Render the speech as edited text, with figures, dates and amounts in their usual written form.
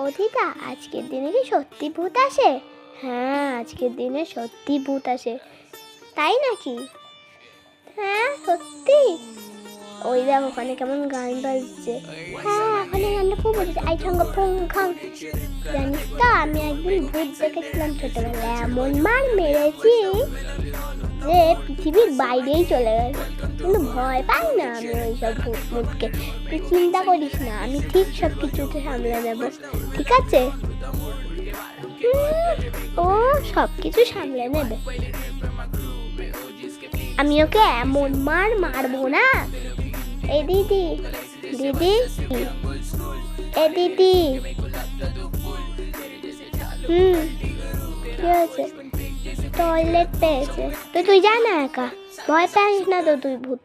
ও দিদা, আজকের দিনে কি সত্যি ভূত আসে? হ্যাঁ, আজকের দিনে সত্যি ভূত আসে। তাই নাকি? হ্যাঁ সত্যি। ওই দেখ ওখানে কেমন গান বাজছে। হ্যাঁ, ওখানে গানটা খুব বাজছে। আই ঠঙ্গ ফং খং। জানিস তো, আমি একদিন ভূত দেখেছিলাম ছোটবেলায়, এমন মার মেরেছি যে পৃথিবীর বাইরেই চলে গেছে। কিন্তু ভয় পাই না আমি ওইসব ভূত মুতকে। তুই চিন্তা করিস না, আমি ঠিক সব কিছুতে সামলে নেব, ঠিক আছে? ও সব কিছু সামলে নেবে। আমি ওকে এমন মার মারবো না। এ দিদি, দিদি, এ দিদি। কি হয়েছে? টয়লেট পেয়েছে তো তুই যা না একা, ভয় পাইস না তো তুই ভূত।